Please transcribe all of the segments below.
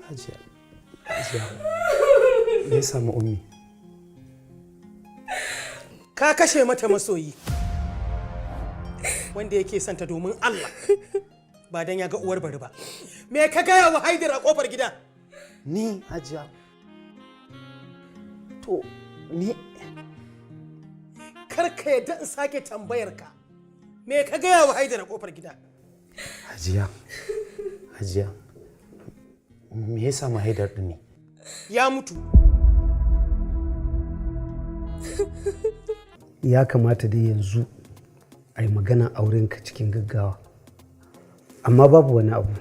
Hajiya. Me ya samu ummi? Ka kashe mata masoyi wanda yake santa domin Allah ba dan ya ga uwar bari ba. Me ka gaya wa Haidar a kofar gida? Ni Hajiya. To ni kar ka yadda in sake tambayar ka. Me ka gaya wa Haidar a kofar gida? Hajiya. Me ya samu Haidar din ne? Ya mutu. Ya kamata dai yanzu a yi magana aurenka cikin gaggawa. Amma babu wani abu.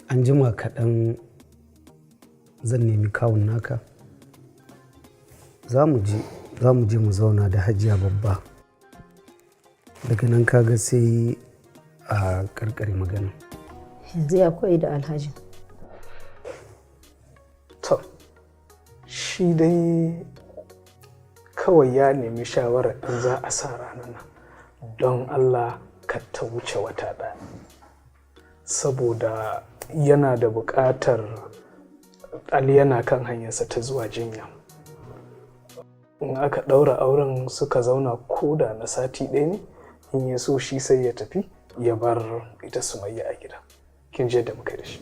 An jima kaɗan zan nemi kawun naka. Za mu je mu zauna da Hajiya babba. Daga nan kaga sai a karkare magana. Yanzu ya koyi da Alhaji. To, shi dai kawai ya nemi shawarar in za a sa ranar nan don Allah ka ta wuce wata ɗaya. Saboda yana da buƙatar Ali yana kan hanyarsa ta zuwa jinya. In aka ɗaura auren suka zauna koda na sati ɗaya ne, in ya so shi sai ya tafi ya bar ita Sumayya a gida. Kin je da muka da shi.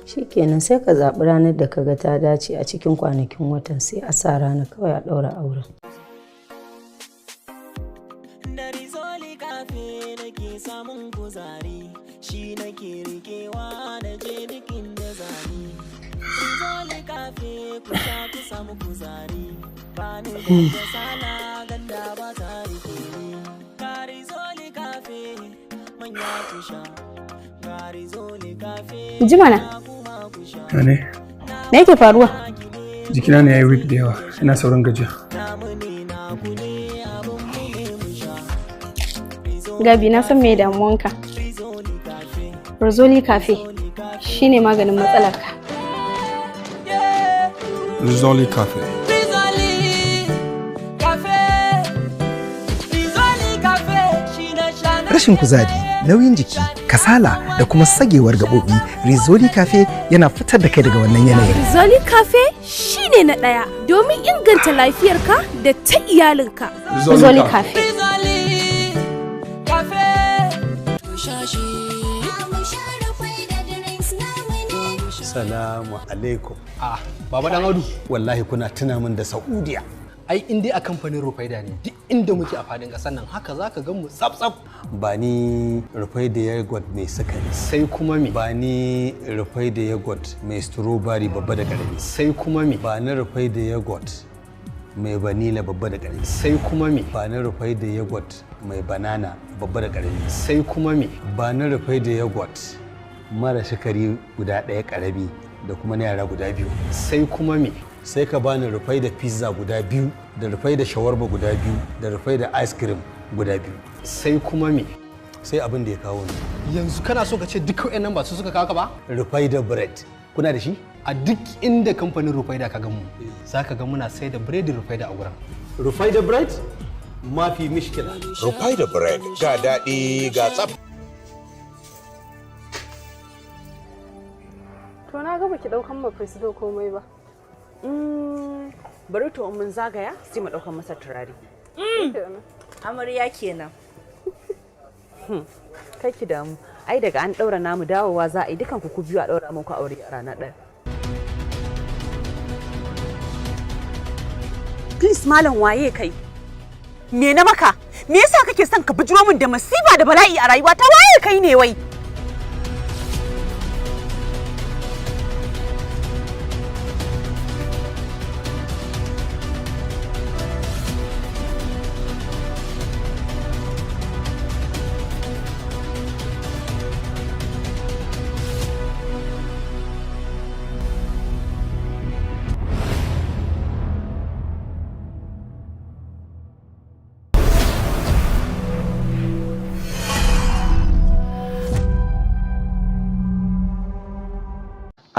Shikenan sai ka zaɓi ranar da kaga ta dace a cikin kwanakin watan sai a sa rana kawai a ɗaura auren. Da rizoli kafe nake samun kuzari, shi nake rikewa da je dukin da zani. Rizoli kafe ku sha ku samu kuzari, ba ni da kasala ganda ba ta rike ni. Ga rizoli kafe manya ku sha, ga rizoli kafe. Jimana. Ne? Me yake faruwa? Jikina ne ya yi weak da yawa, ina saurin gajiya. Gabi na san me damuwanka. Rizoli Cafe shine maganin matsalarka. Rizoli Cafe. Rashin kuzari, nauyin jiki, kasala da kuma sagewar gaɓoɓi, Rizoli Cafe yana fitar da kai daga wannan yanayin. Rizoli Cafe shine na ɗaya domin inganta lafiyarka da ta iyalinka. Rizoli Cafe. Salamu alaikum. Baba Dan Audu. Wallahi kuna tuna min da Saudiya. Ai in dai a kamfanin Rufaida ne duk inda muke a fadin kasar nan haka zaka gan mu tsaf. Ba ni Rufaida yogurt mai sukari. Sai kuma me? Ba ni Rufaida yogurt mai strawberry babba da karami. Sai kuma me? Ba ni Rufaida yogurt mai vanilla babba da karami. Sai kuma me? Ba ni Rufaida yogurt mai banana babba da karami. Sai kuma me? Ba ni Rufaida yogurt mara sukari guda ɗaya karami da kuma na yara guda biyu. Sai kuma me? Sai ka bani rufai da pizza guda biyu da rufai da shawarma guda biyu da rufai da ice cream guda biyu. Sai kuma me? Sai abin da ya kawo ni. Yanzu kana so ka ce duk waɗannan ba su suka kawo ka ba? Rufai da bread. Kuna da shi? A duk inda kamfanin Rufaida ka gan mu, za ka ga muna sai da bread Rufaida a gurin. Rufaida bread? Mafi mishkila. Rufaida bread ga daɗi ga tsaf. To na ga baki daukan ma presido komai ba. Bari to mun zagaya sai mu daukan masa turare. Amarya kenan. Kai ki damu. Ai daga an daura namu dawowa za a yi dukan ku biyu a daura muku aure a rana ɗaya. Please malam waye kai? Me na maka? Me yasa kake son ka bijiro min da masifa da bala'i a rayuwa ta waye kai ne wai?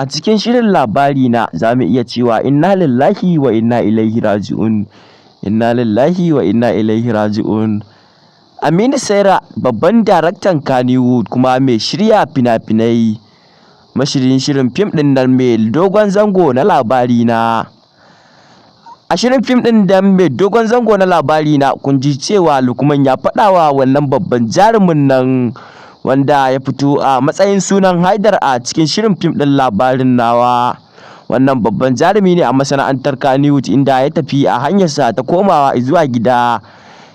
A cikin shirin Labarina za mu iya cewa inna lillahi wa inna ilaihi raji'un. Inna lillahi wa inna ilaihi raji'un. Aminu Saira babban daraktan Kannywood kuma mai shirya fina-finai. Mashirin shirin fim ɗin nan mai dogon zango na Labarina. A shirin fim ɗin da mai dogon zango na Labarina kun ji cewa Lukman ya faɗawa wannan babban jarumin nan wanda ya fito a matsayin sunan Haidar a cikin shirin fim ɗin Labarin nawa. Wannan babban jarumi ne a masana'antar Kannywood inda ya tafi a hanyarsa ta komawa zuwa gida.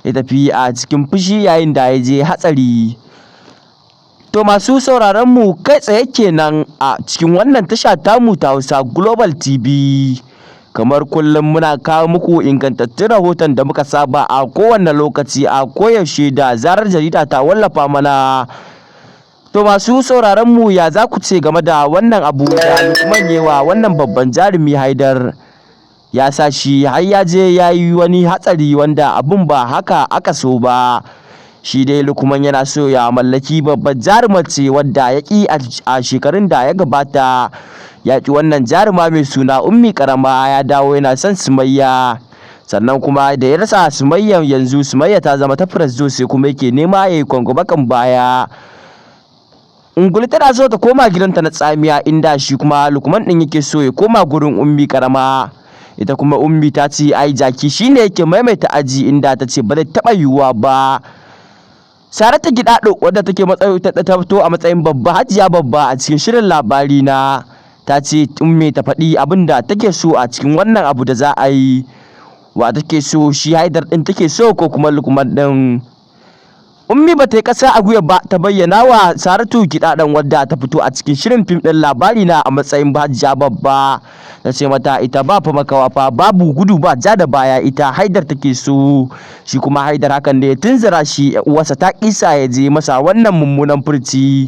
Ya tafi a cikin fushi yayin da ya je hatsari. To masu sauraron mu kai tsaye kenan a cikin wannan tasha tamu ta Hausa Global TV. Kamar kullum muna kawo muku ingantattun rahoton da muka saba a kowane lokaci a koyaushe da zarar jarida ta wallafa mana. To masu sauraron mu ya za ku ce game da wannan abu da Lukman yewa wannan babban jarumi Haidar? Ya sa shi har ya je ya yi wani hatsari wanda abun ba haka aka so ba. Shi dai Lukman yana so ya mallaki babbar jarumar ce wadda ya ƙi a shekarun da ya gabata. Ya ƙi wannan jaruma mai suna Ummi Karama, ya dawo yana son Sumayya. Sannan kuma da ya rasa Sumayya, yanzu Sumayya ta zama ta Firazdo sai kuma yake nema ya yi kwangwabakan baya. Ungulu tana so ta koma gidanta na tsamiya inda shi kuma Lukman ɗin yake so ya koma gurin Ummi Karama. Ita kuma Ummi ta ce ai jaki shine yake maimaita aji inda ta ce ba zai taɓa yiwuwa ba. Saratu Gidado wadda take ta fito a matsayin babba hajiya babba a cikin shirin Labarina ta ce Ummi ta faɗi abin da take so a cikin wannan abu da za a yi. Wa take so, shi Haidar ɗin take so ko kuma Lukman ɗin? Ummi ba ta yi ƙasa a gwiwa ba ta bayyana wa Saratu Gidado wadda ta fito a cikin shirin fim ɗin Labarina a matsayin hajiya babba. Ta ce mata ita ba fa makawa fa, babu gudu ba ja da baya, ita Haidar take so. Shi kuma Haidar hakan da ya tunzura shi, uwarsa ta kisa ya je masa wannan mummunan furci.